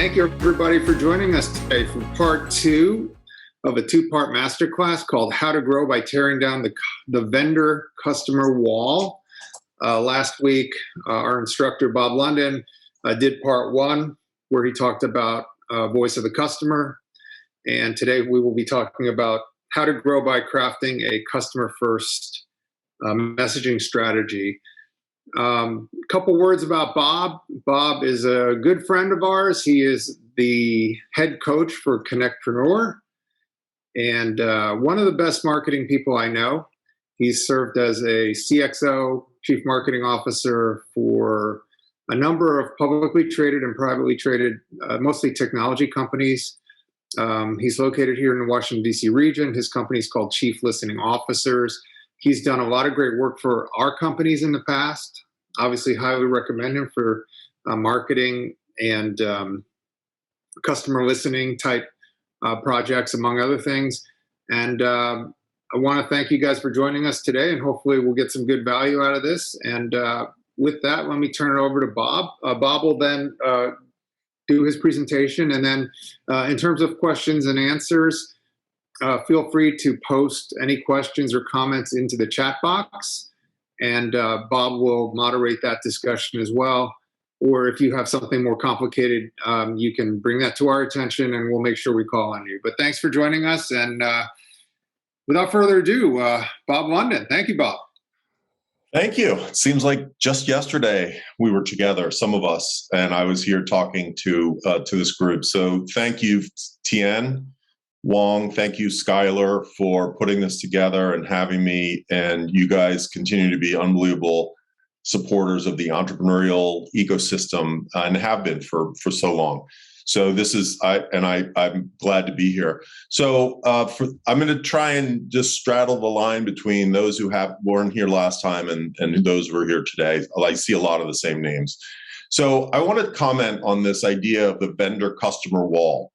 Thank you, everybody, for joining us today for part two of a two-part masterclass called How to Grow by Tearing Down the Vendor Customer Wall. Last week, our instructor, Bob London, did part one, where he talked about voice of the customer. And today we will be talking about how to grow by crafting a customer-first messaging strategy. Couple words about Bob. Bob is a good friend of ours. He is the head coach for CONNECTpreneur and one of the best marketing people I know. He's served as a CXO, Chief Marketing Officer, for a number of publicly traded and privately traded, mostly technology companies. He's located here in the Washington, D.C. region. His company is called Chief Listening Officers. He's done a lot of great work for our companies in the past. Obviously, highly recommend him for marketing and customer listening type projects, among other things. And I want to thank you guys for joining us today, and hopefully we'll get some good value out of this. And with that, let me turn it over to Bob. Bob will then do his presentation. And then in terms of questions and answers, feel free to post any questions or comments into the chat box, and Bob will moderate that discussion as well. Or if you have something more complicated, you can bring that to our attention and we'll make sure we call on you. But thanks for joining us. And without further ado, Bob London. Thank you, Bob. Thank you. It seems like just yesterday we were together, some of us, and I was here talking to this group. So thank you, Tien Wong. Thank you, Skylar, for putting this together and having me. And you guys continue to be unbelievable supporters of the entrepreneurial ecosystem and have been for so long. So this is, I'm glad to be here. So I'm going to try and just straddle the line between those who weren't here last time and those who are here today. I see a lot of the same names. So I want to comment on this idea of the vendor customer wall.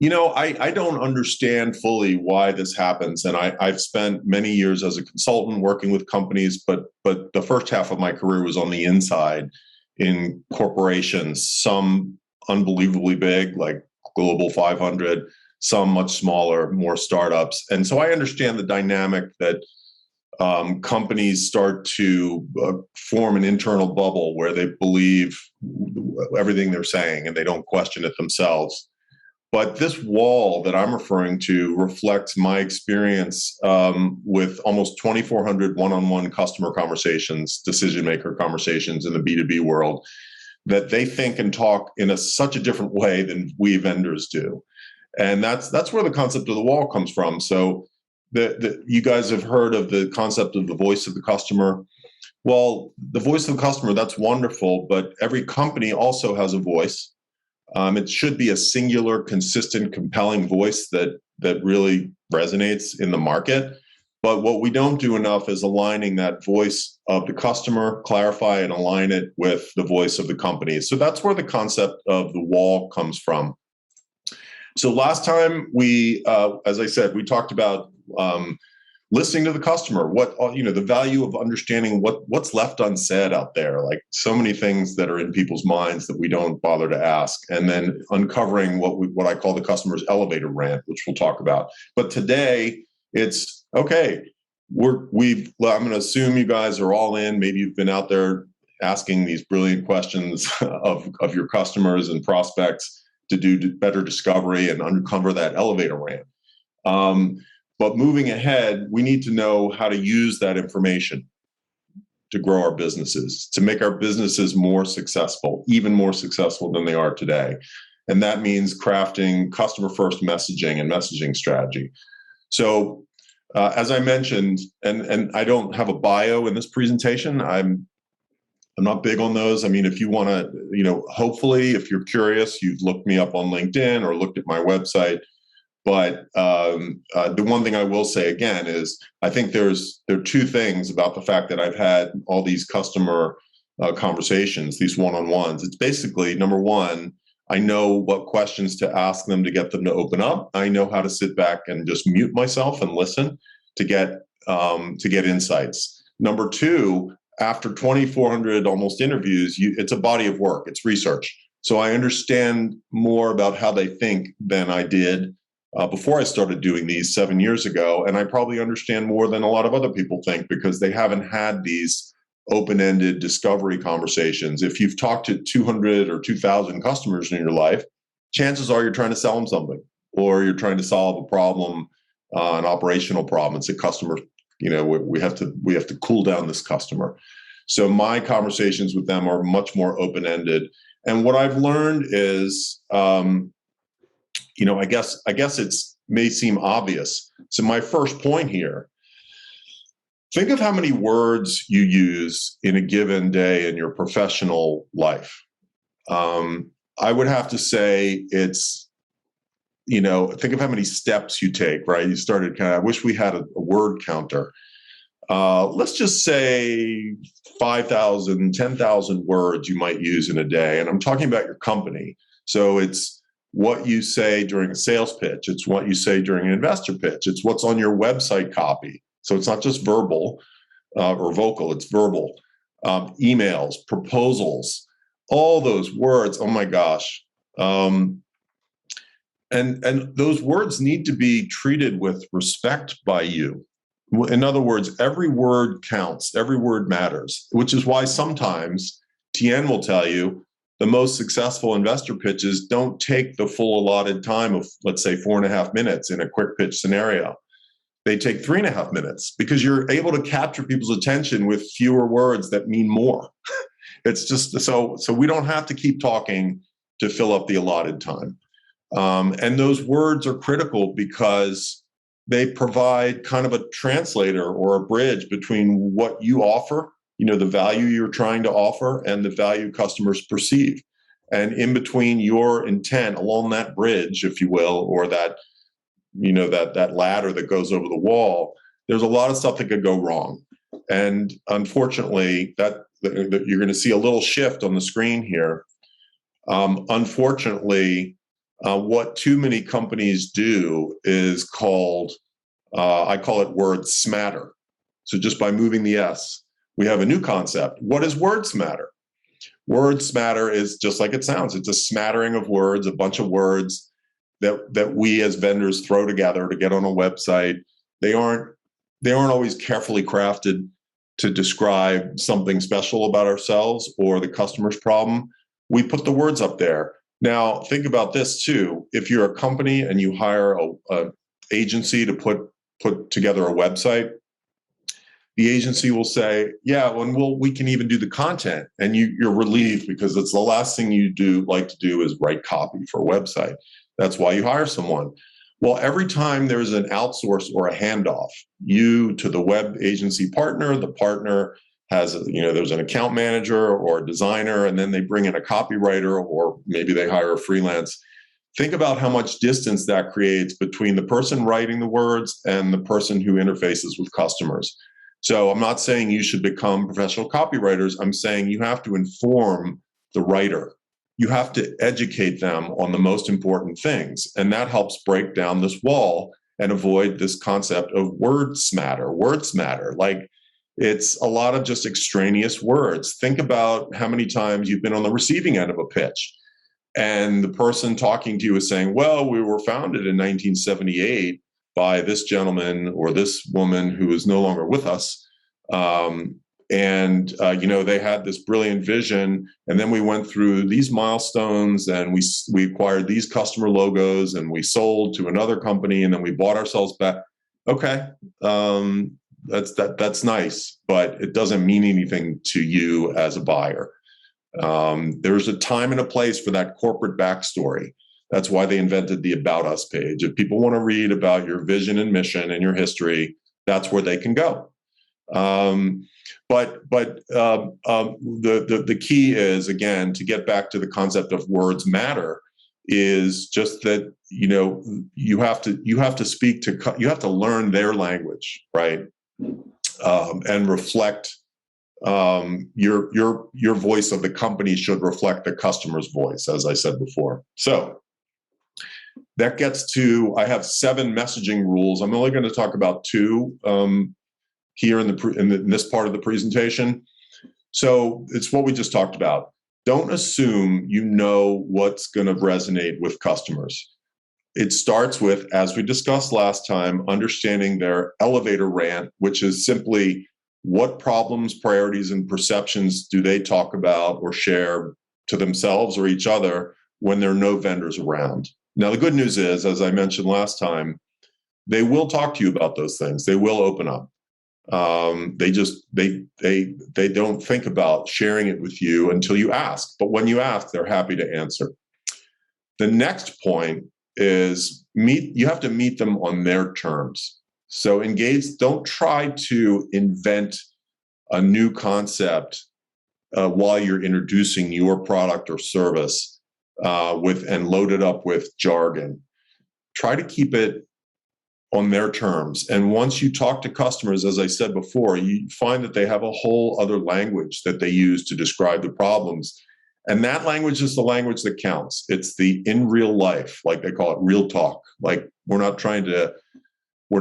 You know, I don't understand fully why this happens. And I've spent many years as a consultant working with companies, but the first half of my career was on the inside in corporations, some unbelievably big, like Global 500, some much smaller, more startups. And so I understand the dynamic that companies start to form an internal bubble where they believe everything they're saying and they don't question it themselves. But this wall that I'm referring to reflects my experience with almost 2,400 one-on-one customer conversations, decision-maker conversations in the B2B world, that they think and talk in such a different way than we vendors do. And that's where the concept of the wall comes from. So you guys have heard of the concept of the voice of the customer. Well, the voice of the customer, that's wonderful, but every company also has a voice. It should be a singular, consistent, compelling voice that really resonates in the market. But what we don't do enough is aligning that voice of the customer, clarify and align it with the voice of the company. So that's where the concept of the wall comes from. So last time we, as I said, we talked about listening to the customer, the value of understanding what's left unsaid out there, like so many things that are in people's minds that we don't bother to ask, and then uncovering what I call the customer's elevator rant, which we'll talk about. But today it's okay. I'm going to assume you guys are all in. Maybe you've been out there asking these brilliant questions of your customers and prospects to do better discovery and uncover that elevator rant. But moving ahead, we need to know how to use that information to grow our businesses, to make our businesses more successful, even more successful than they are today. And that means crafting customer-first messaging and messaging strategy. So as I mentioned, and I don't have a bio in this presentation, I'm not big on those. I mean, if you want to, hopefully, if you're curious, you've looked me up on LinkedIn or looked at my website. But the one thing I will say again is I think there are two things about the fact that I've had all these customer conversations, these one-on-ones. It's basically, number one, I know what questions to ask them to get them to open up. I know how to sit back and just mute myself and listen to get insights. Number two, after 2,400 almost interviews, it's a body of work. It's research. So I understand more about how they think than I did before I started doing these 7 years ago. And I probably understand more than a lot of other people think because they haven't had these open-ended discovery conversations. If you've talked to 200 or 2,000 customers in your life, chances are you're trying to sell them something, or you're trying to solve a problem, an operational problem. It's a customer, we have to cool down this customer. So my conversations with them are much more open-ended. And what I've learned is, I guess it's may seem obvious. So my first point here, think of how many words you use in a given day in your professional life. I would have to say it's, think of how many steps you take, right? You started I wish we had a word counter. Let's just say 5,000, 10,000 words you might use in a day. And I'm talking about your company. So it's what you say during a sales pitch. It's what you say during an investor pitch. It's what's on your website copy. So it's not just verbal or vocal, it's verbal. Emails, proposals, all those words. Oh my gosh. And those words need to be treated with respect by you. In other words, every word counts, every word matters, which is why sometimes Tien will tell you the most successful investor pitches don't take the full allotted time of, let's say, 4.5 minutes in a quick pitch scenario. They take 3.5 minutes because you're able to capture people's attention with fewer words that mean more. It's just so we don't have to keep talking to fill up the allotted time. And those words are critical because they provide kind of a translator or a bridge between what you offer, the value you're trying to offer, and the value customers perceive. And in between your intent along that bridge, if you will, or that, that ladder that goes over the wall, there's a lot of stuff that could go wrong. And unfortunately, that you're going to see a little shift on the screen here. Unfortunately, what too many companies do is I call it word smatter. So just by moving the S, we have a new concept. What is word smatter? Word smatter is just like it sounds. It's a smattering of words, a bunch of words that we as vendors throw together to get on a website. They aren't always carefully crafted to describe something special about ourselves or the customer's problem. We put the words up there. Now, think about this too. If you're a company and you hire an agency to put together a website, the agency will say, yeah, we can even do the content. And you're relieved because it's the last thing you like to do is write copy for a website. That's why you hire someone. Well, every time there's an outsource or a handoff, you to the web agency partner, the partner has, there's an account manager or a designer, and then they bring in a copywriter, or maybe they hire a freelance. Think about how much distance that creates between the person writing the words and the person who interfaces with customers. So I'm not saying you should become professional copywriters. I'm saying you have to inform the writer. You have to educate them on the most important things. And that helps break down this wall and avoid this concept of word smatter. Like, it's a lot of just extraneous words. Think about how many times you've been on the receiving end of a pitch and the person talking to you is saying, well, we were founded in 1978 by this gentleman or this woman who is no longer with us. They had this brilliant vision, and then we went through these milestones, and we acquired these customer logos, and we sold to another company, and then we bought ourselves back. Okay, that's nice, but it doesn't mean anything to you as a buyer. There's a time and a place for that corporate backstory. That's why they invented the About Us page. If people want to read about your vision and mission and your history, that's where they can go. But the key is, again, to get back to the concept of words matter, is just that you have to speak to, you have to learn their language, right? And reflect your voice of the company should reflect the customer's voice, as I said before. So that gets to, I have 7 messaging rules. I'm only going to talk about 2 here in this part of the presentation. So it's what we just talked about. don't assume you know what's going to resonate with customers. It starts with, as we discussed last time, understanding their elevator rant, which is simply what problems, priorities, and perceptions do they talk about or share to themselves or each other when there are no vendors around. Now, the good news is, as I mentioned last time, they will talk to you about those things. They will open up. They don't think about sharing it with you until you ask. But when you ask, they're happy to answer. The next point is you have to meet them on their terms. So engage, don't try to invent a new concept while you're introducing your product or service and load it up with jargon. Try to keep it on their terms. And once you talk to customers, as I said before, you find that they have a whole other language that they use to describe the problems. And that language is the language that counts. It's the in real life, like they call it real talk. Like we're not trying to be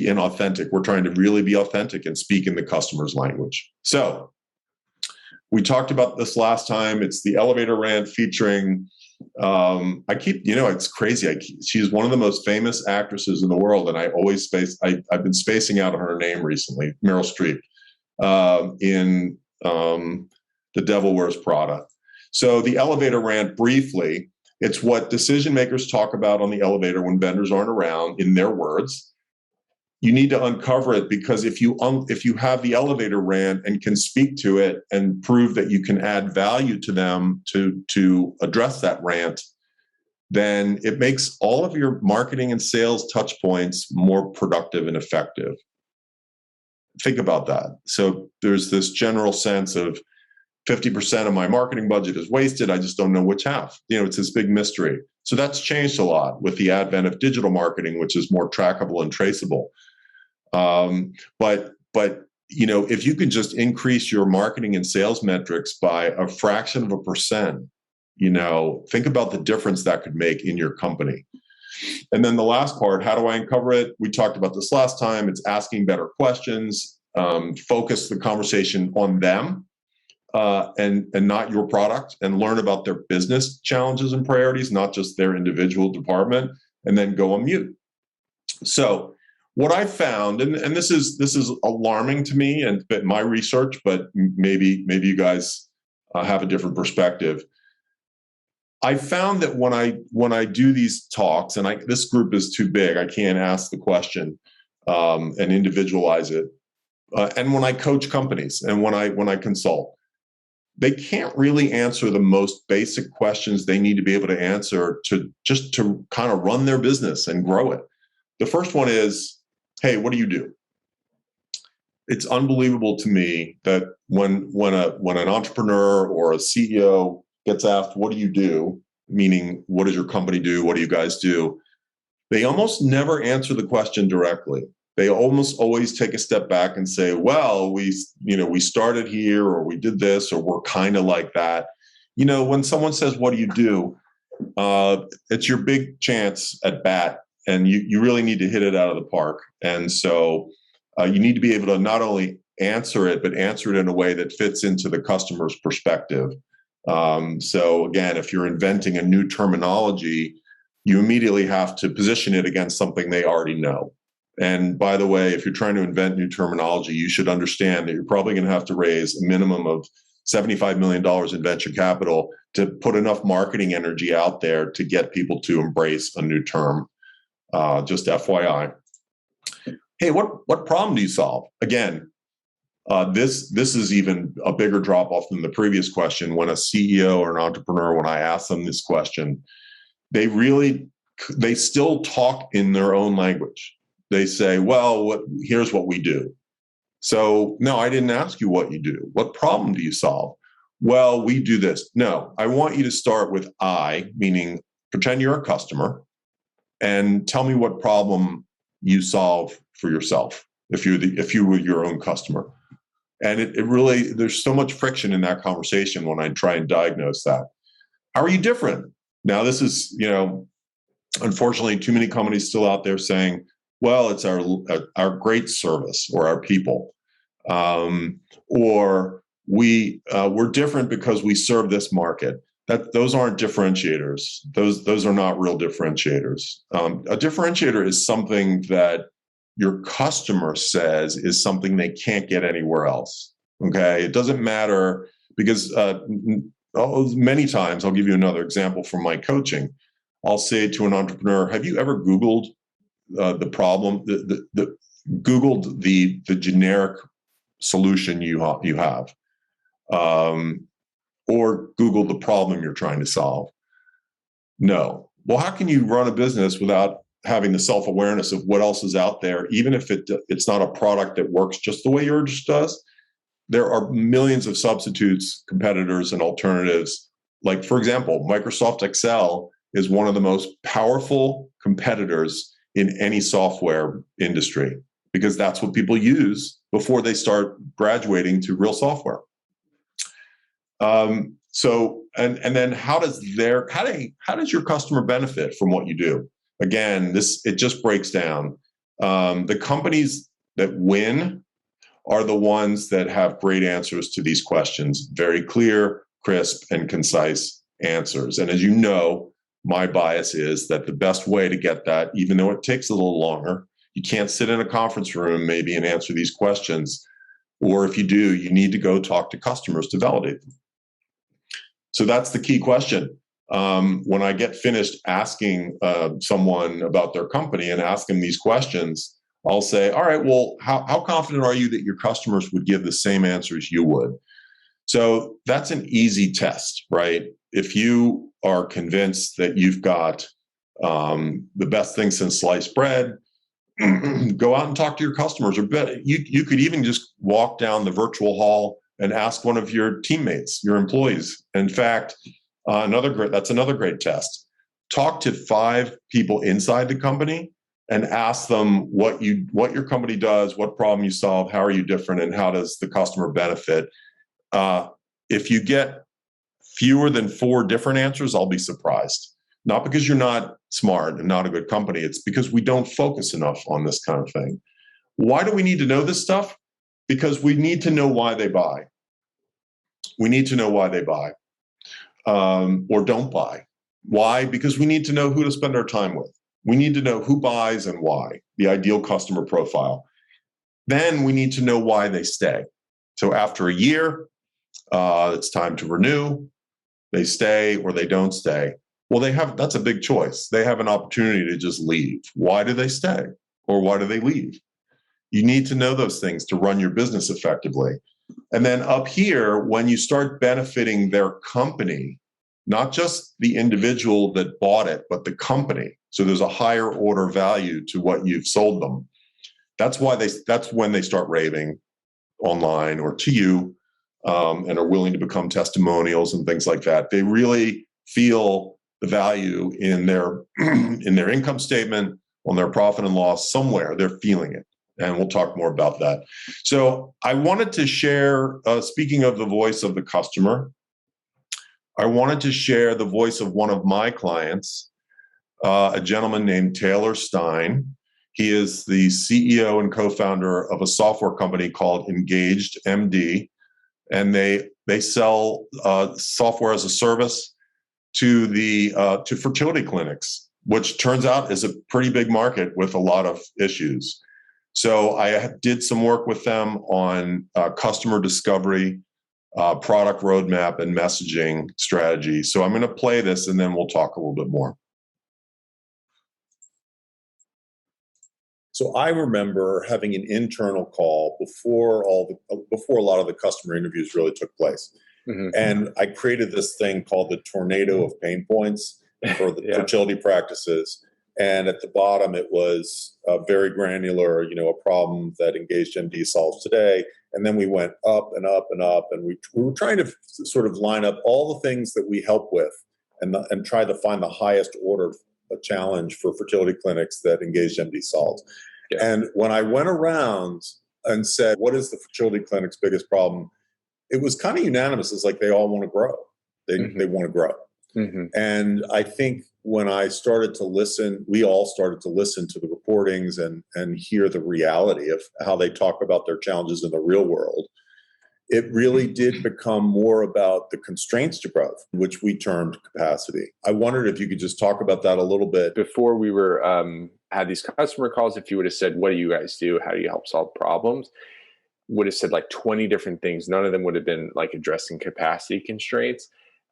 inauthentic. We're trying to really be authentic and speak in the customer's language. So we talked about this last time. It's the Elevator Rant featuring, it's crazy. She's one of the most famous actresses in the world. And I've been spacing out on her name recently, Meryl Streep, in The Devil Wears Prada. So the Elevator Rant, briefly, it's what decision makers talk about on the elevator when vendors aren't around, in their words. You need to uncover it, because if you have the elevator rant and can speak to it and prove that you can add value to them to address that rant, then it makes all of your marketing and sales touch points more productive and effective. Think about that. So there's this general sense of 50% of my marketing budget is wasted. I just don't know which half. It's this big mystery. So that's changed a lot with the advent of digital marketing, which is more trackable and traceable. But if you can just increase your marketing and sales metrics by a fraction of a percent, think about the difference that could make in your company. And then the last part, how do I uncover it? We talked about this last time. It's asking better questions, focus the conversation on them, and not your product, and learn about their business challenges and priorities, not just their individual department, and then go on mute. So what I found, and this is alarming to me and fit my research, but maybe you guys have a different perspective. I found that when I do these talks, and this group is too big, I can't ask the question and individualize it. And when I coach companies and when I consult, they can't really answer the most basic questions they need to be able to answer to kind of run their business and grow it. The first one is, hey, what do you do? It's unbelievable to me that when an entrepreneur or a CEO gets asked, what do you do? Meaning, what does your company do? What do you guys do? They almost never answer the question directly. They almost always take a step back and say, well, we started here, or we did this, or we're kind of like that. When someone says, what do you do? It's your big chance at bat, and you really need to hit it out of the park. And so you need to be able to not only answer it, but answer it in a way that fits into the customer's perspective. So again, if you're inventing a new terminology, you immediately have to position it against something they already know. And by the way, if you're trying to invent new terminology, you should understand that you're probably going to have to raise a minimum of $75 million in venture capital to put enough marketing energy out there to get people to embrace a new term. Just FYI. Hey, what problem do you solve? Again, this is even a bigger drop off than the previous question. When a CEO or an entrepreneur, when I ask them this question, they still talk in their own language. They say, well, here's what we do. So, no, I didn't ask you what you do. What problem do you solve? Well, we do this. No, I want you to start with I, meaning pretend you're a customer, and tell me what problem you solve for yourself if you were your own customer. And it really, there's so much friction in that conversation when I try and diagnose that. How are you different? Now, this is, unfortunately, too many companies still out there saying, well, it's our great service or our people. Or we're different because we serve this market. Those aren't differentiators. Those are not real differentiators. A differentiator is something that your customer says is something they can't get anywhere else. Okay, it doesn't matter because many times, I'll give you another example from my coaching. I'll say to an entrepreneur, "Have you ever Googled the problem? Googled the generic solution you have, or Googled the problem you're trying to solve?" No. Well, how can you run a business without having the self-awareness of what else is out there, even if it's not a product that works just the way yours does? There are millions of substitutes, competitors, and alternatives. Like, for example, Microsoft Excel is one of the most powerful competitors in any software industry because that's what people use before they start graduating to real software. And then how does your customer benefit from what you do? Again, it just breaks down. The companies that win are the ones that have great answers to these questions, very clear, crisp, and concise answers. And as you know, my bias is that the best way to get that, even though it takes a little longer, you can't sit in a conference room maybe and answer these questions. Or if you do, you need to go talk to customers to validate them. So that's the key question. When I get finished asking someone about their company and ask them these questions, I'll say, all right, well, how confident are you that your customers would give the same answers you would? So that's an easy test, right? If you are convinced that you've got the best thing since sliced bread, go out and talk to your customers. Or you could even just walk down the virtual hall and ask one of your teammates, your employees. In fact, that's another great test. Talk to 5 people inside the company and ask them what your company does, what problem you solve, how are you different, and how does the customer benefit. If you get fewer than 4 different answers, I'll be surprised. Not because you're not smart and not a good company, it's because we don't focus enough on this kind of thing. Why do we need to know this stuff? Because we need to know why they buy. We need to know why they buy or don't buy. Why? Because we need to know who to spend our time with. We need to know who buys and why, the ideal customer profile. Then we need to know why they stay. So after a year, it's time to renew. They stay or they don't stay. Well, that's a big choice. They have an opportunity to just leave. Why do they stay or why do they leave? You need to know those things to run your business effectively. And then up here, when you start benefiting their company, not just the individual that bought it, but the company. So there's a higher order value to what you've sold them. That's when they start raving online or to you, and are willing to become testimonials and things like that. They really feel the value in their income statement, on their profit and loss, somewhere. They're feeling it. And we'll talk more about that. So I wanted to share, speaking of the voice of the customer, I wanted to share the voice of one of my clients, a gentleman named Taylor Stein. He is the CEO and co-founder of a software company called Engaged MD, and they sell software as a service to fertility clinics, which turns out is a pretty big market with a lot of issues. So I did some work with them on customer discovery, product roadmap, and messaging strategy. So I'm going to play this and then we'll talk a little bit more. So I remember having an internal call before a lot of the customer interviews really took place. Mm-hmm. And I created this thing called the tornado of pain points for the fertility practices. And at the bottom, it was very granular, a problem that Engaged MD solves today. And then we went up and up and up, and we were trying to sort of line up all the things that we help with and try to find the highest order challenge for fertility clinics that Engaged MD solves. Yeah. And when I went around and said, what is the fertility clinic's biggest problem? It was kind of unanimous. It's like they all want to grow. They want to grow. And I think when I started to listen, we all started to listen to the reportings and hear the reality of how they talk about their challenges in the real world. It really did become more about the constraints to growth, which we termed capacity. I wondered if you could just talk about that a little bit. Before we were had these customer calls, if you would have said, what do you guys do? How do you help solve problems? Would have said like 20 different things. None of them would have been like addressing capacity constraints.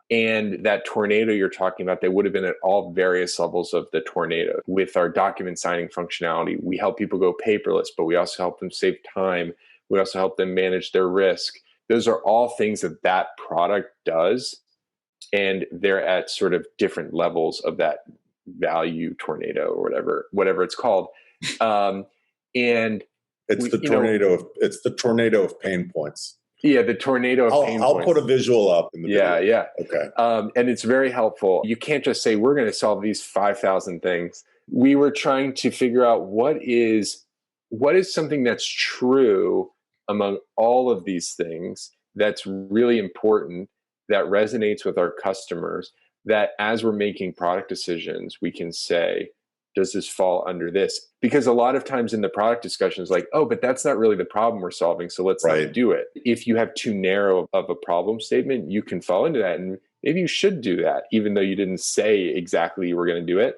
And that tornado you're talking about, they would have been at all various levels of the tornado. With our document signing functionality, we help people go paperless, but we also help them save time. We also help them manage their risk. Those are all things that that product does. And they're at sort of different levels of that value tornado or whatever it's called. And it's the tornado of pain points. Yeah, the tornado of pain I'll points. put a visual up in the video. Yeah. Okay. And it's very helpful. You can't just say, we're going to solve these 5,000 things. We were trying to figure out what is something that's true among all of these things that's really important, that resonates with our customers, that as we're making product decisions, we can say, does this fall under this? Because a lot of times in the product discussions, like, oh, but that's not really the problem we're solving, so let's not do it. If you have too narrow of a problem statement, you can fall into that. And maybe you should do that, even though you didn't say exactly you were going to do it.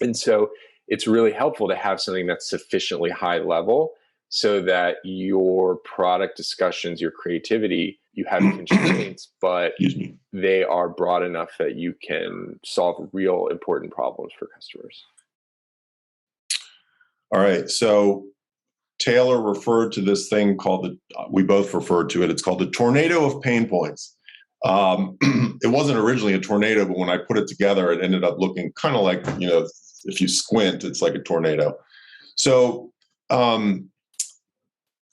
And so it's really helpful to have something that's sufficiently high level so that your product discussions, your creativity, you have constraints, but they are broad enough that you can solve real important problems for customers. All right. So Taylor referred to this thing called we both referred to it. It's called the tornado of pain points. It wasn't originally a tornado, but when I put it together, it ended up looking kind of like, if you squint, it's like a tornado. So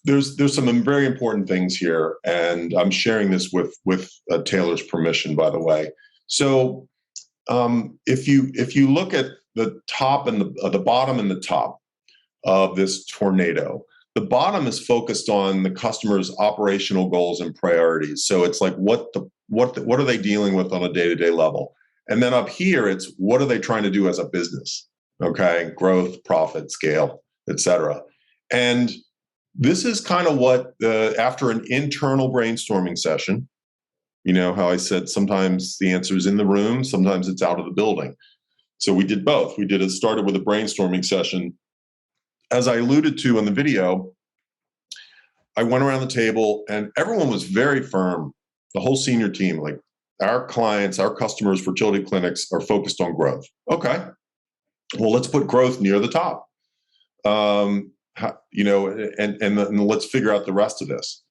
there's some very important things here, and I'm sharing this with Taylor's permission, by the way. So if you look at the top and the bottom and the top of this tornado, the bottom is focused on the customer's operational goals and priorities. So it's like what are they dealing with on a day-to-day level, and then up here it's what are they trying to do as a business? Okay, growth, profit, scale, etc. And this is kind of what after an internal brainstorming session, how I said sometimes the answer is in the room, sometimes it's out of the building. So we did both. It started with a brainstorming session. As I alluded to in the video, I went around the table and everyone was very firm. The whole senior team, like our clients, our customers, fertility clinics are focused on growth. Okay, well, let's put growth near the top. And let's figure out the rest of this.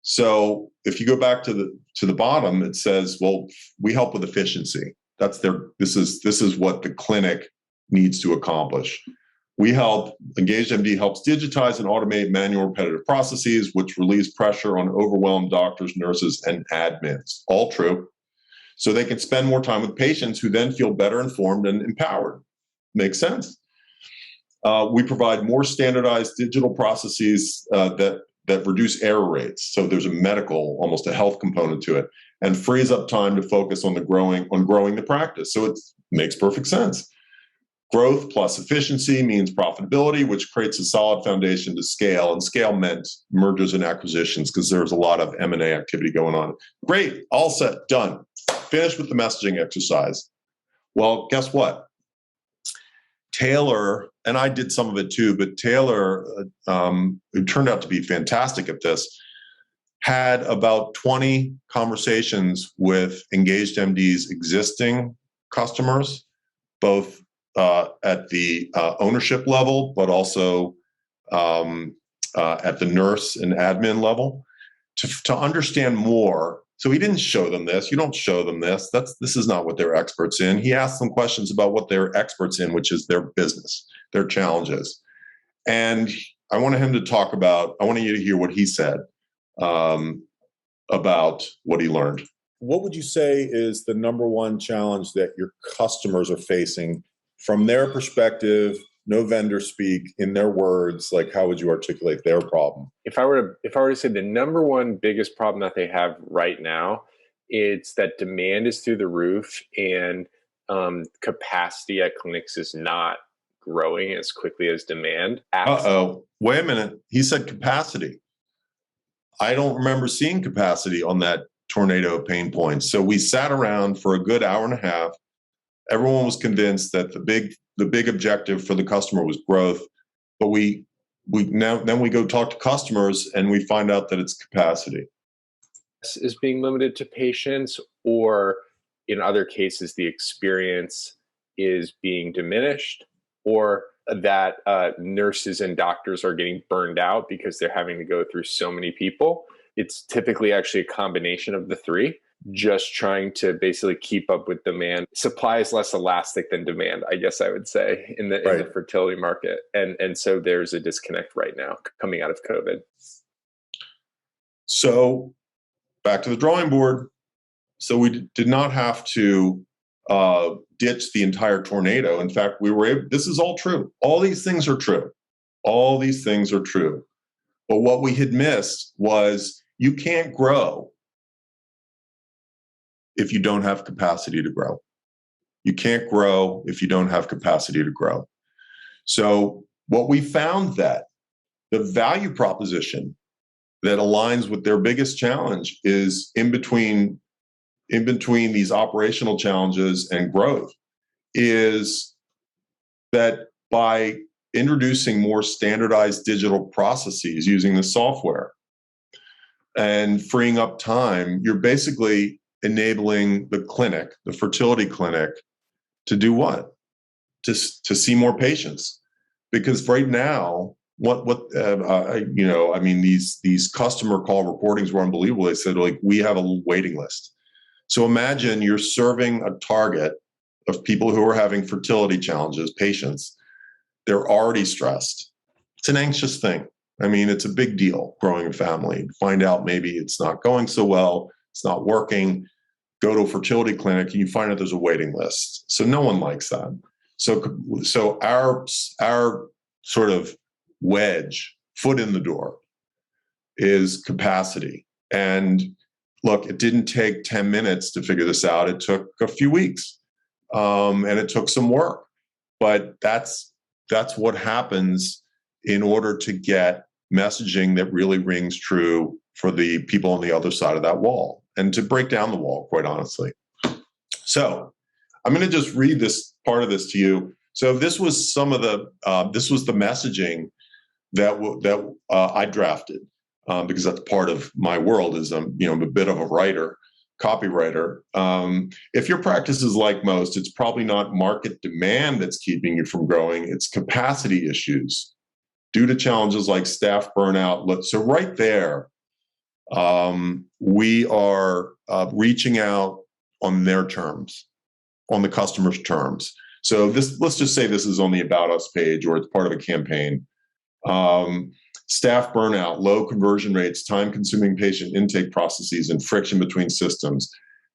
So if you go back to the bottom, it says, well, we help with efficiency. This is what the clinic needs to accomplish. Engaged MD helps digitize and automate manual repetitive processes, which relieves pressure on overwhelmed doctors, nurses, and admins. All true. So they can spend more time with patients who then feel better informed and empowered. Makes sense. We provide more standardized digital processes that reduce error rates. So there's almost a health component to it, and frees up time to focus on growing the practice. So it makes perfect sense. Growth plus efficiency means profitability, which creates a solid foundation to scale. And scale meant mergers and acquisitions because there's a lot of M&A activity going on. Great, all set, done. Finished with the messaging exercise. Well, guess what? Taylor, and I did some of it too, but Taylor, who turned out to be fantastic at this, had about 20 conversations with Engaged MD's existing customers, both at the ownership level, but also at the nurse and admin level, to understand more. So he didn't show them this. You don't show them this. This is not what they're experts in. He asked them questions about what they're experts in, which is their business, their challenges. And I wanted you to hear what he said about what he learned. What would you say is the number one challenge that your customers are facing from their perspective? No vendor speak, in their words. Like, how would you articulate their problem? If I were to say the number one biggest problem that they have right now it's that demand is through the roof, and capacity at clinics is not growing as quickly as demand. Wait a minute. He said capacity. I don't remember seeing capacity on that tornado of pain points. So we sat around for a good hour and a half. Everyone was convinced that the big objective for the customer was growth, but then we go talk to customers and we find out that it's capacity. Is being limited to patients, or in other cases, the experience is being diminished, or that nurses and doctors are getting burned out because they're having to go through so many people. It's typically actually a combination of the three, just trying to basically keep up with demand. Supply is less elastic than demand, I guess I would say, in the fertility market. And so there's a disconnect right now coming out of COVID. So back to the drawing board. So we did not have to ditch the entire tornado. In fact, this is all true. All these things are true. All these things are true. But what we had missed was you can't grow if you don't have capacity to grow. You can't grow if you don't have capacity to grow. So what we found that the value proposition that aligns with their biggest challenge is in between these operational challenges and growth, is that by introducing more standardized digital processes using the software and freeing up time, you're basically enabling the clinic, the fertility clinic, to do what? To see more patients. Because right now, these customer call recordings were unbelievable. They said, like, we have a waiting list. So imagine you're serving a target of people who are having fertility challenges, patients. They're already stressed. It's an anxious thing. I mean, it's a big deal growing a family. Find out maybe it's not going so well, it's not working. Go to a fertility clinic and you find out there's a waiting list. So no one likes that. So our sort of wedge, foot in the door, is capacity. And look, it didn't take 10 minutes to figure this out. It took a few weeks, and it took some work. But that's what happens in order to get messaging that really rings true for the people on the other side of that wall, and to break down the wall, quite honestly. So I'm going to just read this part of this to you. So this was this was the messaging that I drafted, because that's part of my world. Is I'm a bit of a writer, copywriter. If your practice is like most, it's probably not market demand that's keeping you from growing. It's capacity issues due to challenges like staff burnout. So right there, we are reaching out on their terms, on the customer's terms. So let's just say this is on the About Us page, or it's part of a campaign. Staff burnout, low conversion rates, time-consuming patient intake processes, and friction between systems.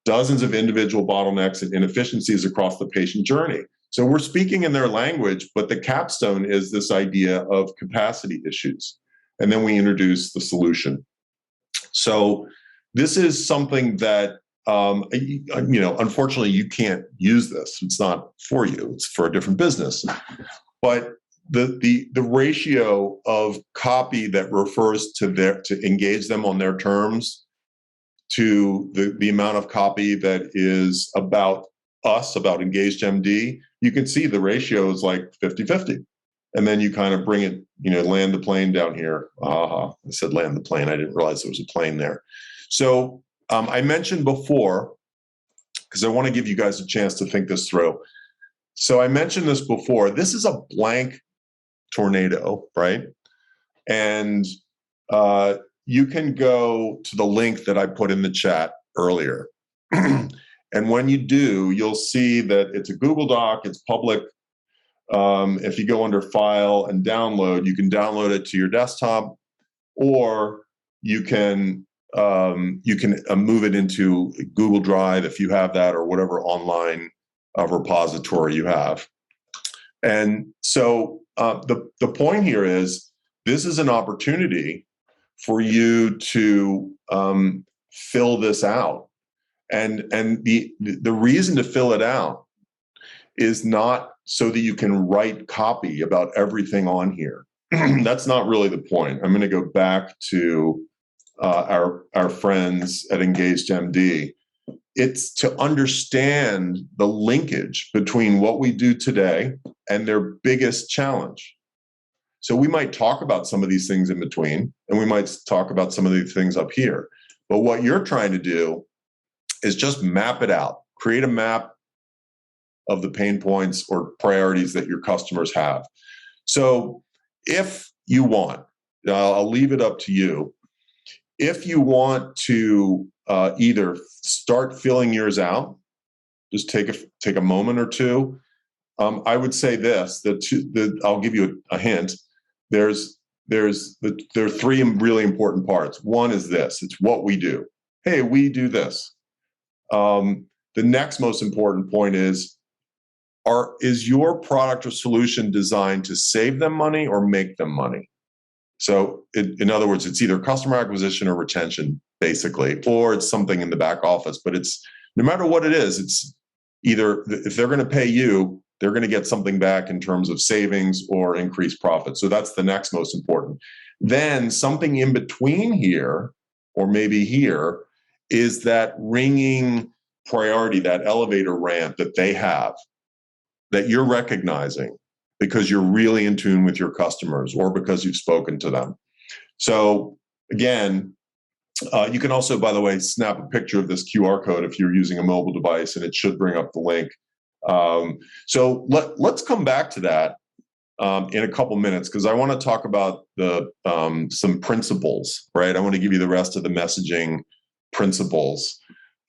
Dozens of individual bottlenecks and inefficiencies across the patient journey. So we're speaking in their language, but the capstone is this idea of capacity issues. And then we introduce the solution. So this is something that, unfortunately, you can't use this. It's not for you. It's for a different business. But the ratio of copy that refers to engage them on their terms to the amount of copy that is about us, about Engaged MD, you can see the ratio is like 50-50. And then you kind of bring it, land the plane down here. I said land the plane. I didn't realize there was a plane there. So I mentioned before, because I want to give you guys a chance to think this through. So I mentioned this before. This is a blank tornado, right? And you can go to the link that I put in the chat earlier. And when you do, you'll see that it's a Google Doc, it's public. If you go under File and Download, you can download it to your desktop, or you can move it into Google Drive if you have that, or whatever online repository you have. And so the point here is, this is an opportunity for you to fill this out And the reason to fill it out is not so that you can write copy about everything on here. That's not really the point. I'm going to go back to our friends at Engaged MD. It's to understand the linkage between what we do today and their biggest challenge. So we might talk about some of these things in between, and we might talk about some of these things up here. But what you're trying to do is just map it out. Create a map of the pain points or priorities that your customers have. So if you want, I'll leave it up to you. If you want to either start filling yours out, just take a moment or two. I would say this: I'll give you a hint. There are three really important parts. One is this: it's what we do. Hey, we do this. The next most important point is your product or solution designed to save them money or make them money? So in other words, it's either customer acquisition or retention, basically, or it's something in the back office. But it's no matter what it is, it's either if they're going to pay you, they're going to get something back in terms of savings or increased profit. So that's the next most important. Then something in between here, or maybe here, is that ringing priority, that elevator rant that they have, that you're recognizing because you're really in tune with your customers or because you've spoken to them. So again, you can also, by the way, snap a picture of this QR code if you're using a mobile device, and it should bring up the link. So let's come back to that in a couple minutes, because I want to talk about some principles, right? I want to give you the rest of the messaging principles.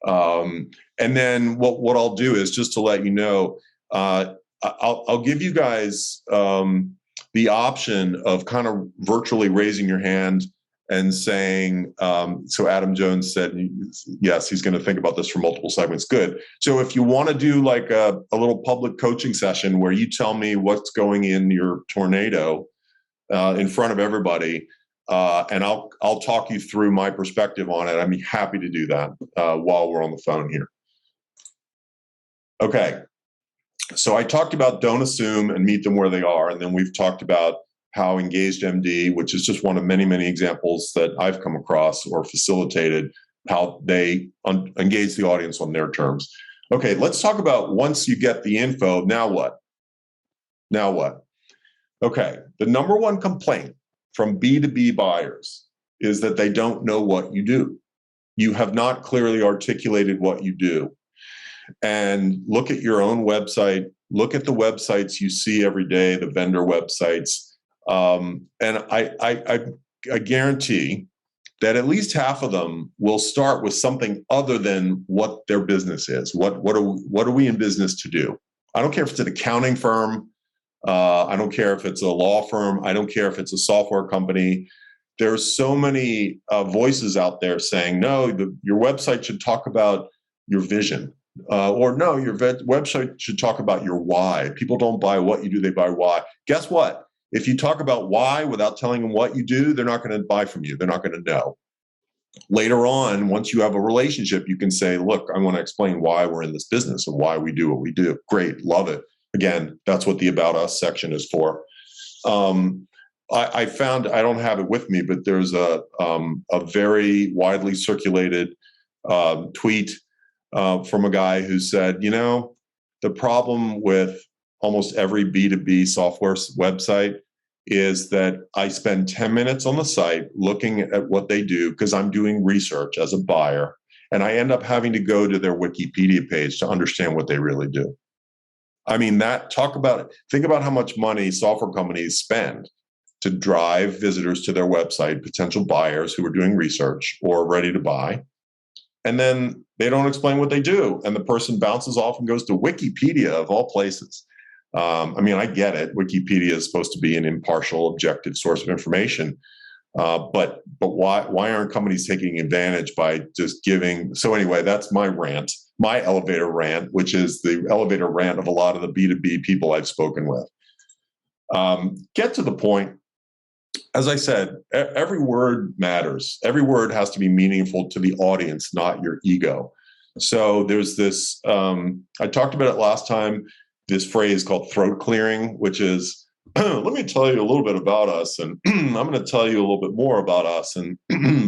And then what I'll do is, just to let you know, I'll give you guys the option of kind of virtually raising your hand and saying, so Adam Jones said, yes, he's going to think about this for multiple segments. Good. So if you want to do like a little public coaching session where you tell me what's going in your tornado in front of everybody, and I'll talk you through my perspective on it, I'd be happy to do that while we're on the phone here. Okay. So I talked about don't assume and meet them where they are. And then we've talked about how Engaged MD, which is just one of many, many examples that I've come across or facilitated, how they engage the audience on their terms. Okay, let's talk about once you get the info, now what? Now what? Okay, the number one complaint from B2B buyers is that they don't know what you do. You have not clearly articulated what you do. And look at your own website, look at the websites you see every day, the vendor websites. And I guarantee that at least half of them will start with something other than what their business is. What are we in business to do? I don't care if it's an accounting firm. I don't care if it's a law firm. I don't care if it's a software company. There's so many voices out there saying, no, your website should talk about your vision. Or no, your website should talk about your why. People don't buy what you do, they buy why. Guess what? If you talk about why without telling them what you do, they're not going to buy from you. They're not going to know. Later on, once you have a relationship, you can say, look, I want to explain why we're in this business and why we do what we do. Great, love it. Again, that's what the About Us section is for. I found, I don't have it with me, but there's a very widely circulated tweet from a guy who said, the problem with almost every B2B software website is that I spend 10 minutes on the site looking at what they do because I'm doing research as a buyer, and I end up having to go to their Wikipedia page to understand what they really do. I mean, think about how much money software companies spend to drive visitors to their website, potential buyers who are doing research or ready to buy. And then they don't explain what they do. And the person bounces off and goes to Wikipedia of all places. I get it. Wikipedia is supposed to be an impartial, objective source of information. But why aren't companies taking advantage by just giving? So anyway, that's my rant, my elevator rant, which is the elevator rant of a lot of the B2B people I've spoken with. Get to the point. As I said, every word matters. Every word has to be meaningful to the audience, not your ego. So there's this, I talked about it last time, this phrase called throat clearing, which is, let me tell you a little bit about us, and I'm going to tell you a little bit more about us. And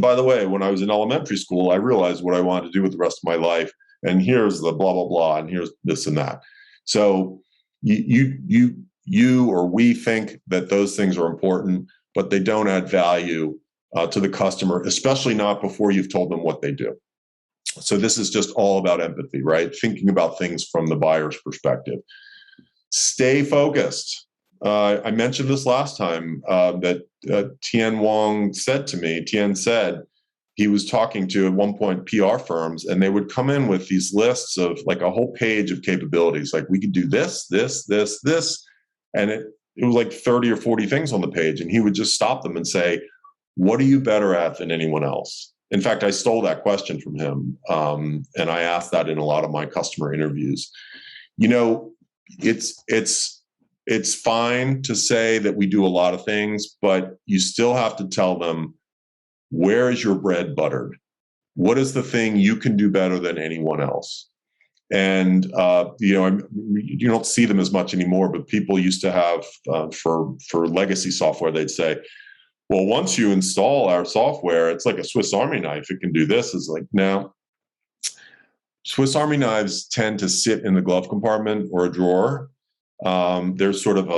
by the way, when I was in elementary school, I realized what I wanted to do with the rest of my life. And here's the blah, blah, blah, and here's this and that. So you or we think that those things are important, but they don't add value to the customer, especially not before you've told them what they do. So this is just all about empathy, right? Thinking about things from the buyer's perspective. Stay focused. I mentioned this last time that Tien Wong said to me. Tien said he was talking to, at one point, PR firms, and they would come in with these lists of like a whole page of capabilities. Like, we could do this, this, this, this. And it was like 30 or 40 things on the page. And he would just stop them and say, what are you better at than anyone else? In fact, I stole that question from him. And I asked that in a lot of my customer interviews. You know, it's fine to say that we do a lot of things, but you still have to tell them, where is your bread buttered? What is the thing you can do better than anyone else? And, you don't see them as much anymore, but people used to have, for legacy software, they'd say, well, once you install our software, it's like a Swiss Army knife. It can do this. It's like, no. Swiss Army knives tend to sit in the glove compartment or a drawer. They're sort of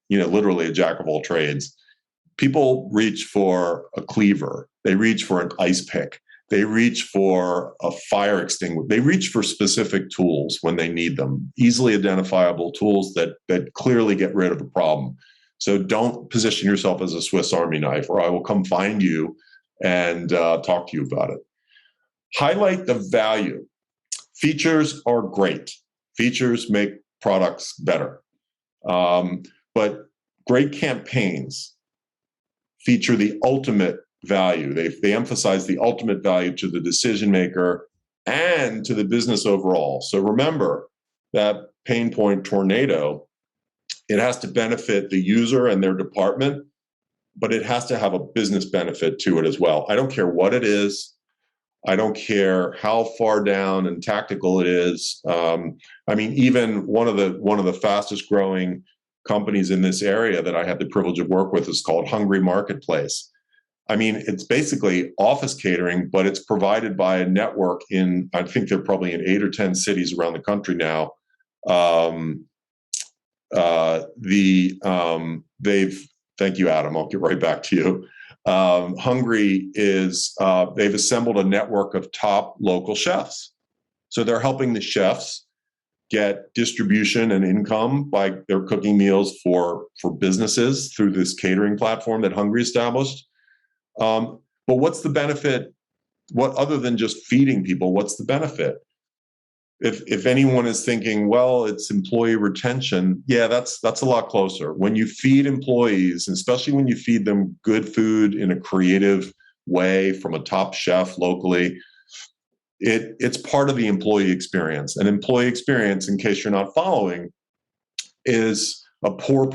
literally a jack of all trades. People reach for a cleaver. They reach for an ice pick. They reach for a fire extinguisher. They reach for specific tools when they need them, easily identifiable tools that clearly get rid of a problem. So don't position yourself as a Swiss Army knife, or I will come find you and talk to you about it. Highlight the value. Features are great. Features make products better. But great campaigns feature the ultimate value. They emphasize the ultimate value to the decision maker and to the business overall. So remember that pain point tornado. It has to benefit the user and their department, but it has to have a business benefit to it as well. I don't care what it is. I don't care how far down and tactical it is. Even one of the fastest growing companies in this area that I had the privilege of work with is called Hungry Marketplace. I mean, it's basically office catering, but it's provided by a network in, I think they're probably in 8 or 10 cities around the country now. Thank you, Adam. I'll get right back to you. Hungry is, they've assembled a network of top local chefs. So they're helping the chefs get distribution and income by their cooking meals for businesses through this catering platform that Hungry established. But what's the benefit? What, other than just feeding people, what's the benefit? If anyone is thinking, well, it's employee retention, yeah, that's a lot closer. When you feed employees, and especially when you feed them good food in a creative way from a top chef locally, it's part of the employee experience. And employee experience, in case you're not following, is a poor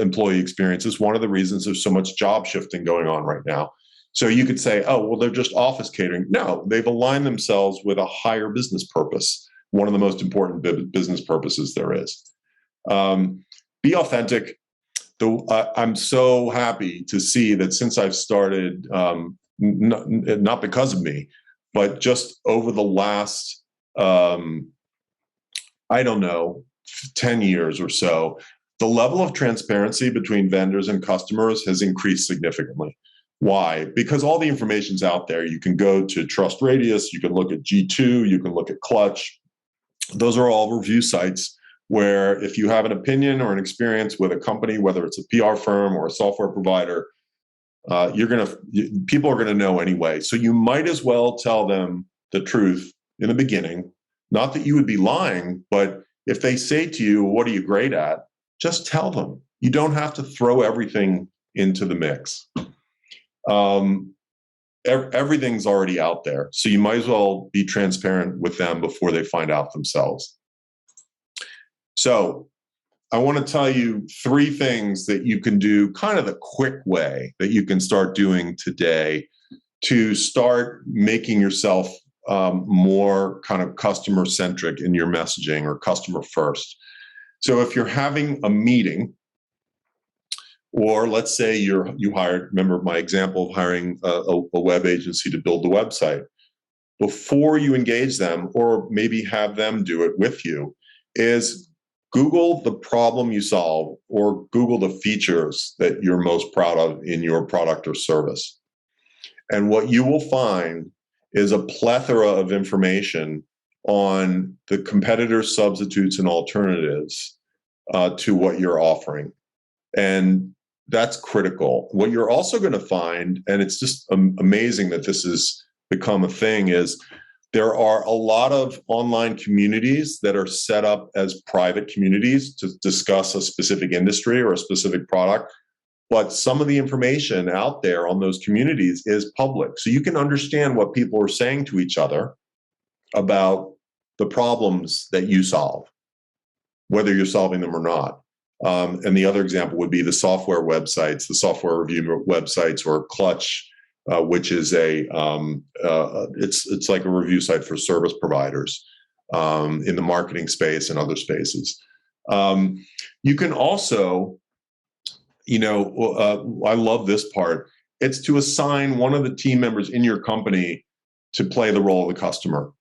employee experience. Is one of the reasons there's so much job shifting going on right now. So you could say, oh, well, they're just office catering. No, they've aligned themselves with a higher business purpose, one of the most important business purposes there is. Be authentic. I'm so happy to see that since I've started, not because of me, but just over the last, 10 years or so, the level of transparency between vendors and customers has increased significantly. Why? Because all the information's out there. You can go to Trust Radius, you can look at G2, you can look at Clutch. Those are all review sites where if you have an opinion or an experience with a company, whether it's a PR firm or a software provider, people are gonna know anyway. So you might as well tell them the truth in the beginning. Not that you would be lying, but if they say to you, what are you great at? Just tell them. You don't have to throw everything into the mix. Everything's already out there. So you might as well be transparent with them before they find out themselves. So I want to tell you 3 things that you can do kind of the quick way that you can start doing today to start making yourself more kind of customer centric in your messaging or customer first. So if you're having a meeting, or let's say you hired, remember my example of hiring a web agency to build the website. Before you engage them, or maybe have them do it with you, is Google the problem you solve, or Google the features that you're most proud of in your product or service. And what you will find is a plethora of information on the competitors, substitutes, and alternatives to what you're offering. And that's critical. What you're also going to find, and it's just amazing that this has become a thing, is there are a lot of online communities that are set up as private communities to discuss a specific industry or a specific product. But some of the information out there on those communities is public. So you can understand what people are saying to each other about the problems that you solve, whether you're solving them or not. And the other example would be the software websites, the software review websites, or Clutch, which is it's like a review site for service providers in the marketing space and other spaces. You can also, I love this part. It's to assign one of the team members in your company to play the role of the customer,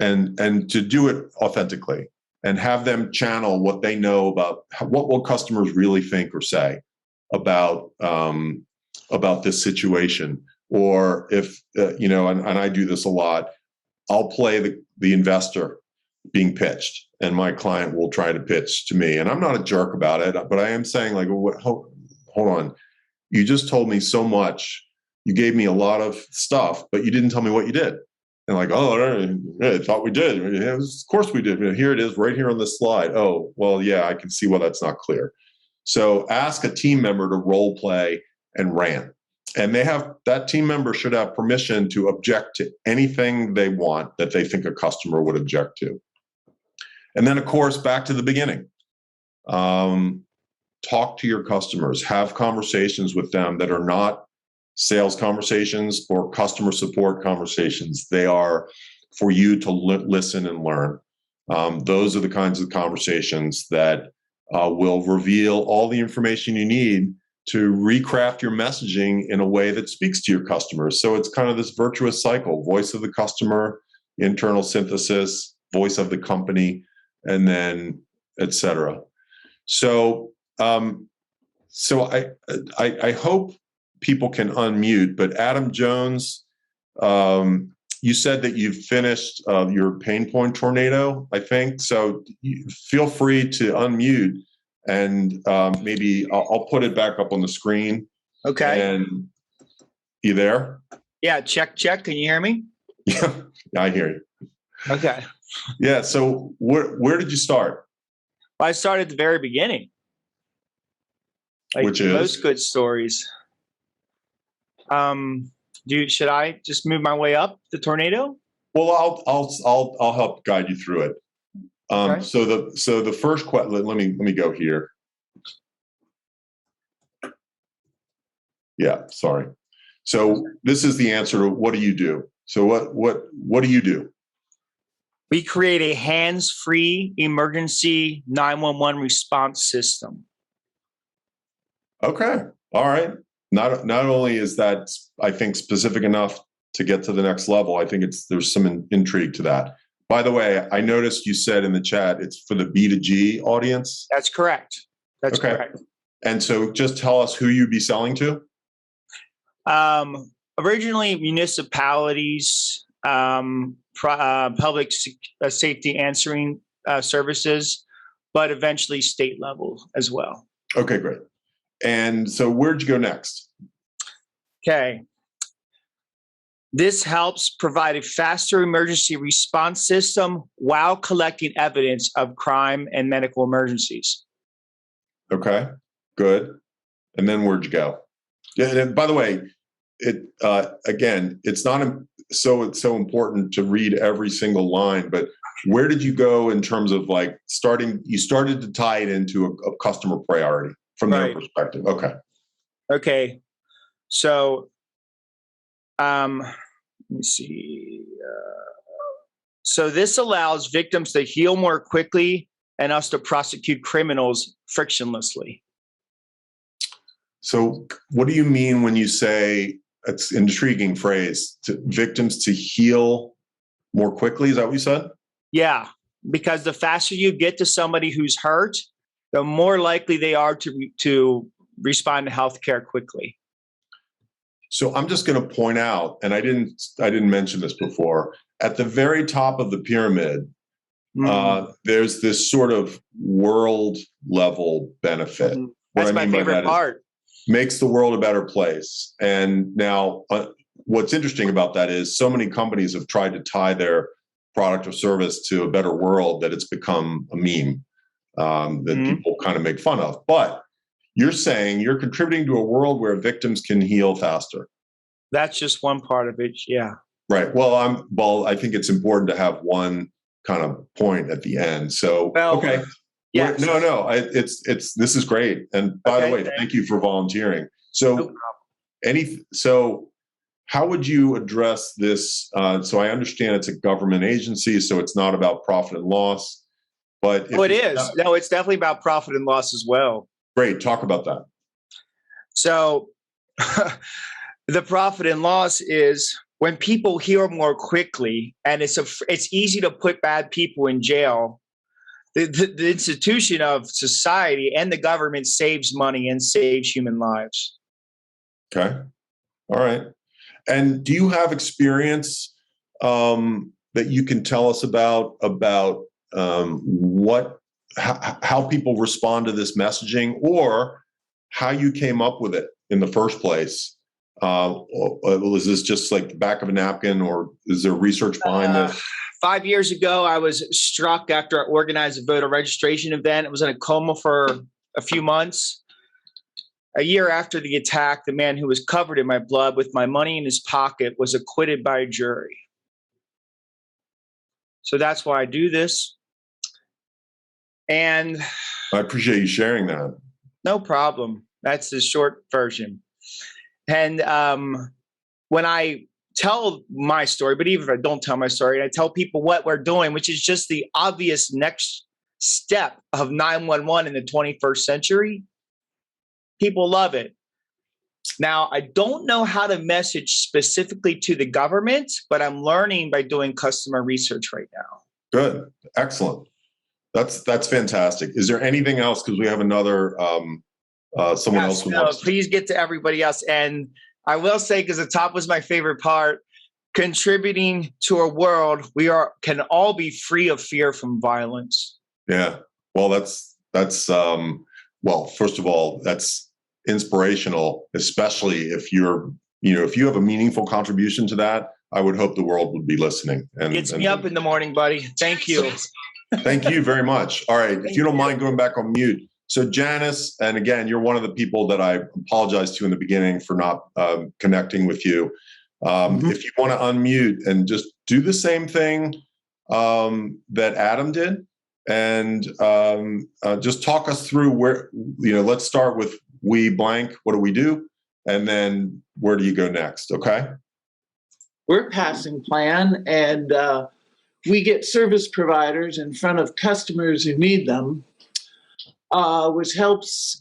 and to do it authentically, and have them channel what they know about what customers really think or say about this situation. Or if, and I do this a lot, I'll play the investor being pitched, and my client will try to pitch to me. And I'm not a jerk about it, but I am saying, like, hold on, you just told me so much. You gave me a lot of stuff, but you didn't tell me what you did. And like, I thought we did. Of course we did. Here it is right here on this slide. Oh, well, yeah, I can see why that's not clear. So ask a team member to role play and rant. And that team member should have permission to object to anything they want that they think a customer would object to. And then, of course, back to the beginning. Talk to your customers. Have conversations with them that are not sales conversations or customer support conversations. They are for you to listen and learn. Those are the kinds of conversations that will reveal all the information you need to recraft your messaging in a way that speaks to your customers. So it's kind of this virtuous cycle: voice of the customer, internal synthesis, voice of the company, and then et cetera. So, I hope people can unmute, but Adam Jones, you said that you've finished your pain point tornado, I think. So feel free to unmute, and maybe I'll put it back up on the screen. Okay. And you there? Yeah, check. Can you hear me? Yeah, I hear you. Okay. Yeah. So where did you start? Well, I started at the very beginning. Which is? Most good stories. Should I just move my way up the tornado? Well, I'll help guide you through it. Okay. So the first question. Let me go here. Yeah, sorry. So this is the answer to what do you do? So what do you do? We create a hands-free emergency 911 response system. Okay. All right. Not only is that, I think, specific enough to get to the next level, I think there's some intrigue to that. By the way, I noticed you said in the chat it's for the B2G audience. That's correct. That's okay. correct. And so just tell us who you'd be selling to. Originally municipalities, public safety answering services, but eventually state level as well. Okay, great. And so where'd you go next? Okay. This helps provide a faster emergency response system while collecting evidence of crime and medical emergencies. Okay, good. And then where'd you go? Yeah. And by the way, again, it's not so important to read every single line, but where did you go in terms of like you started to tie it into a customer priority from their perspective? Okay. Okay. So, let me see. So this allows victims to heal more quickly and us to prosecute criminals frictionlessly. So what do you mean when you say, it's an intriguing phrase, to victims to heal more quickly? Is that what you said? Yeah, because the faster you get to somebody who's hurt, the more likely they are to respond to healthcare quickly. So I'm just going to point out, and I didn't mention this before, at the very top of the pyramid, there's this sort of world level benefit. That's my favorite part. Makes the world a better place. And now what's interesting about that is so many companies have tried to tie their product or service to a better world that it's become a meme that people kind of make fun of. But you're saying you're contributing to a world where victims can heal faster. That's just one part of it. Yeah. Right. Well, I think it's important to have one kind of point at the end. So, okay. Yeah. No. This is great. And by the way, thank you for volunteering. So, how would you address this? So I understand it's a government agency, so it's not about profit and loss. But it is. No, it's definitely about profit and loss as well. Great. Talk about that. So the profit and loss is when people heal more quickly, and it's easy to put bad people in jail. The institution of society and the government saves money and saves human lives. Okay. All right. And do you have experience that you can tell us about how people respond to this messaging, or how you came up with it in the first place? Was this just like the back of a napkin, or is there research behind this? 5 years ago, I was struck after I organized a voter registration event. I was in a coma for a few months. A year after the attack, the man who was covered in my blood with my money in his pocket was acquitted by a jury. So that's why I do this. And I appreciate you sharing that. No problem. That's the short version. And when I tell my story, but even if I don't tell my story, I tell people what we're doing, which is just the obvious next step of 911 in the 21st century. People love it. Now, I don't know how to message specifically to the government, but I'm learning by doing customer research right now. Good. Excellent. That's fantastic. Is there anything else? Because we have another someone else who wants to. Please get to everybody else. And I will say, because the top was my favorite part, contributing to a world can all be free of fear from violence. Yeah. Well, that's well, first of all, that's inspirational, especially if if you have a meaningful contribution to that. I would hope the world would be listening. And gets me up in the morning, buddy. Thank you. Thank you very much. All right. If you don't mind going back on mute. So Janice, and again, you're one of the people that I apologized to in the beginning for not connecting with you. If you want to unmute and just do the same thing that Adam did, and just talk us through where, let's start with we blank, what do we do? And then where do you go next? Okay. We're Passing Plan, and we get service providers in front of customers who need them, which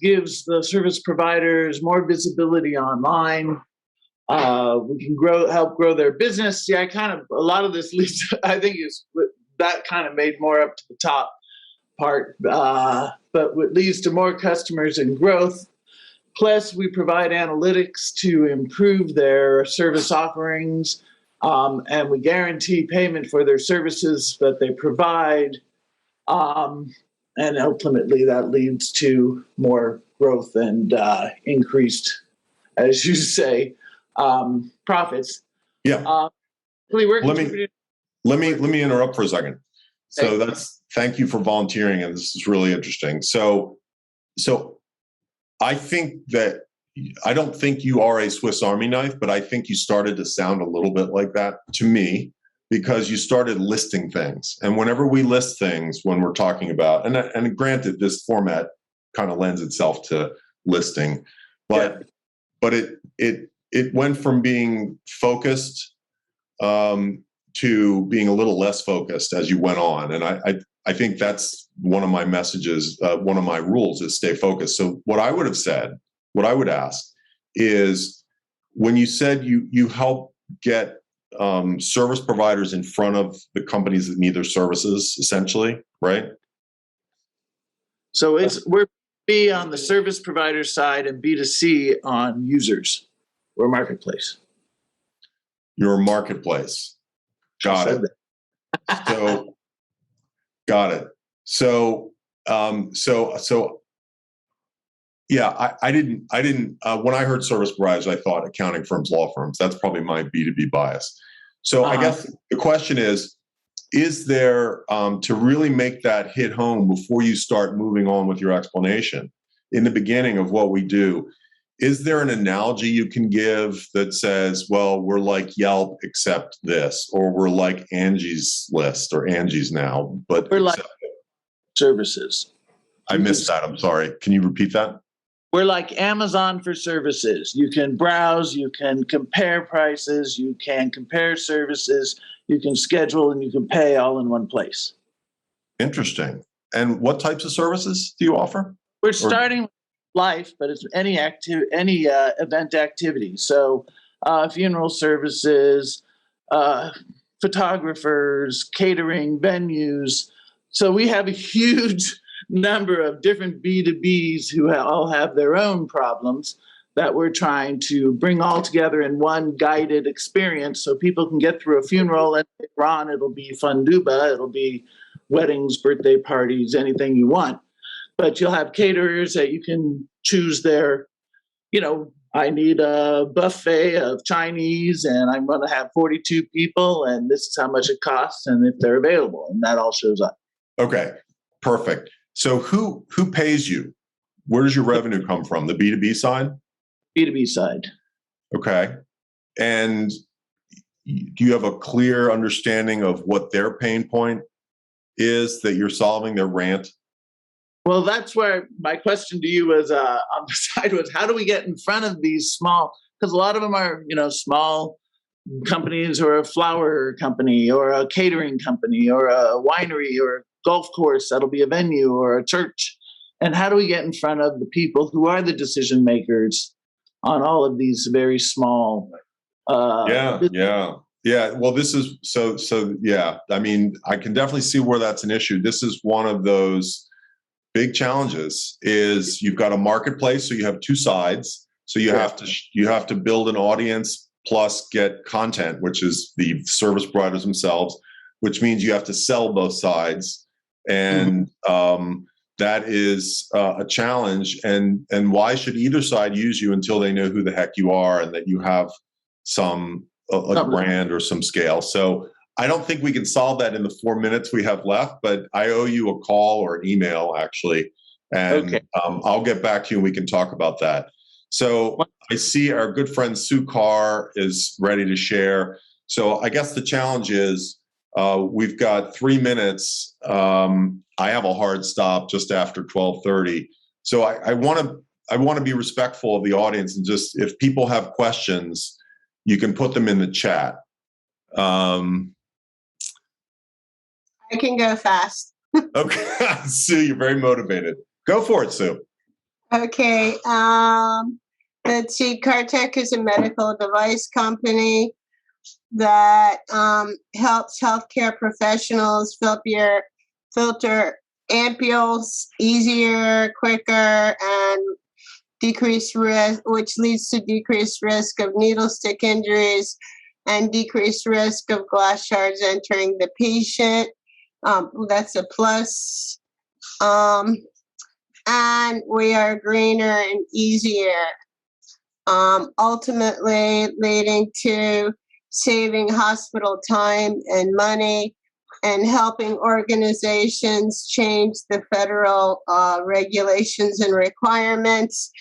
gives the service providers more visibility online. We can help grow their business. Yeah, a lot of this leads, I think that kind of made more up to the top part, but what leads to more customers and growth. Plus, we provide analytics to improve their service offerings, and we guarantee payment for their services that they provide. And ultimately, that leads to more growth and increased, as you say, profits. Yeah. Let me interrupt for a second. So thank you for volunteering, and this is really interesting. So I think that I don't think you are a Swiss Army knife, but I think you started to sound a little bit like that to me, because you started listing things. And whenever we list things, when we're talking about, and granted, this format kind of lends itself to listing, but it went from being focused to to being a little less focused as you went on. And I think that's one of my messages, one of my rules is stay focused. So what I would have said, what I would ask is, when you said you help get service providers in front of the companies that need their services, essentially, right? So we're B on the service provider side and B2C on users. We're marketplace. You're a marketplace. Got it. So, got it. So, yeah, I didn't, when I heard service providers, I thought accounting firms, law firms. That's probably my B2B bias. So I guess the question is there, to really make that hit home before you start moving on with your explanation, in the beginning of what we do, is there an analogy you can give that says, well, we're like Yelp except this, or we're like Angie's List or Angie's Now, but we're like services. I missed that. I'm sorry. Can you repeat that? We're like Amazon for services. You can browse, you can compare prices, you can compare services, you can schedule, and you can pay all in one place. Interesting. And what types of services do you offer? We're starting with life, but it's any event activity. So funeral services, photographers, catering, venues. So we have a huge number of different B2Bs who all have their own problems that we're trying to bring all together in one guided experience so people can get through a funeral, and later on it'll be funduba, it'll be weddings, birthday parties, anything you want. But you'll have caterers that you can choose their, I need a buffet of Chinese and I'm going to have 42 people and this is how much it costs and if they're available, and that all shows up. Okay, perfect. So who pays you? Where does your revenue come from? The B2B side? B2B side. Okay. And do you have a clear understanding of what their pain point is that you're solving, their rant? Well, that's where my question to you was on the side was, how do we get in front of these small, because a lot of them are, small companies or a flower company or a catering company or a winery or a golf course that'll be a venue or a church. And how do we get in front of the people who are the decision makers on all of these very small Yeah. Well, this is so yeah. I mean, I can definitely see where that's an issue. This is one of those big challenges is you've got a marketplace, so you have two sides. So you have to build an audience plus get content, which is the service providers themselves, which means you have to sell both sides. And that is a challenge. And why should either side use you until they know who the heck you are and that you have some a brand or some scale? So I don't think we can solve that in the 4 minutes we have left, but I owe you a call or an email actually. And I'll get back to you and we can talk about that. So I see our good friend Sue Carr is ready to share. So I guess the challenge is we've got 3 minutes. I have a hard stop just after 12:30. So I want to be respectful of the audience and just, if people have questions, you can put them in the chat. I can go fast. Okay, Sue, you're very motivated. Go for it, Sue. Okay. Let's see. Cartech is a medical device company that helps healthcare professionals filter ampules easier, quicker, and decrease risk, which leads to decreased risk of needle stick injuries and decreased risk of glass shards entering the patient. That's a plus. And we are greener and easier, ultimately leading to saving hospital time and money and helping organizations change the federal regulations and requirements.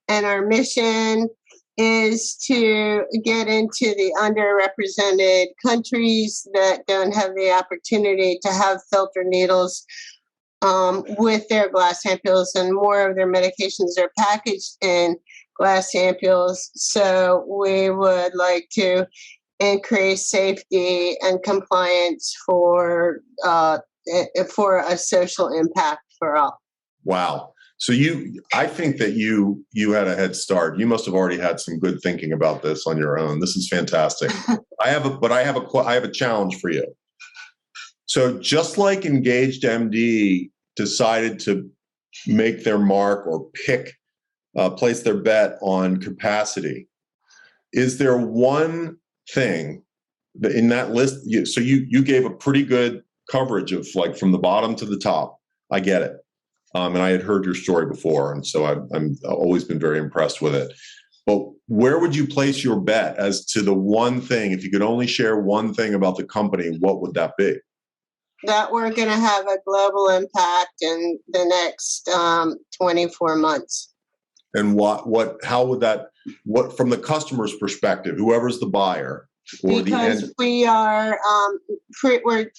And our mission is to get into the underrepresented countries that don't have the opportunity to have filter needles with their glass ampules, and more of their medications are packaged in glass ampules. So we would like to increase safety and compliance for a social impact for all. Wow. So I think that you had a head start. You must have already had some good thinking about this on your own. This is fantastic. I have a challenge for you. So just like Engaged MD decided to make their mark or place their bet on capacity, is there one thing that in that list? So you gave a pretty good coverage of like from the bottom to the top. I get it. And I had heard your story before, and so I'm always been very impressed with it. But where would you place your bet as to the one thing, if you could only share one thing about the company, what would that be? That we're going to have a global impact in the next 24 months. And how would that, from the customer's perspective, whoever's the buyer or the end? Because we are, we're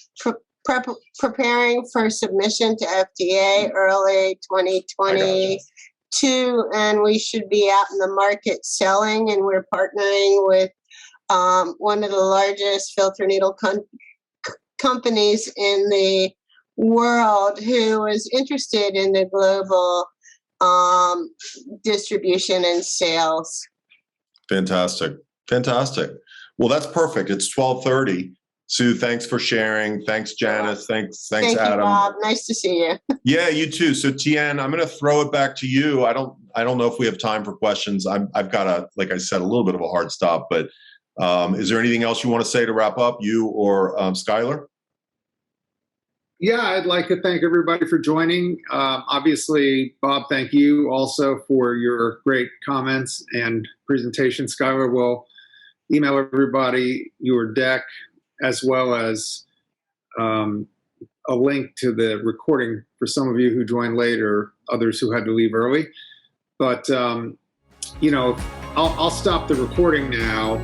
preparing for submission to FDA early 2022, and we should be out in the market selling, and we're partnering with one of the largest filter needle companies in the world who is interested in the global distribution and sales. Fantastic. Well, that's perfect. It's 12:30. Sue, thanks for sharing. Thanks, Janice. Thanks, Thank Adam. You, Bob. Nice to see you. Yeah, you too. So, Tien, I'm going to throw it back to you. I don't know if we have time for questions. I've got like I said, a little bit of a hard stop. But is there anything else you want to say to wrap up, you or Skylar? Yeah, I'd like to thank everybody for joining. Obviously, Bob, thank you also for your great comments and presentation. Skylar will email everybody your deck, as well as a link to the recording for some of you who joined late or others who had to leave early. But, I'll stop the recording now.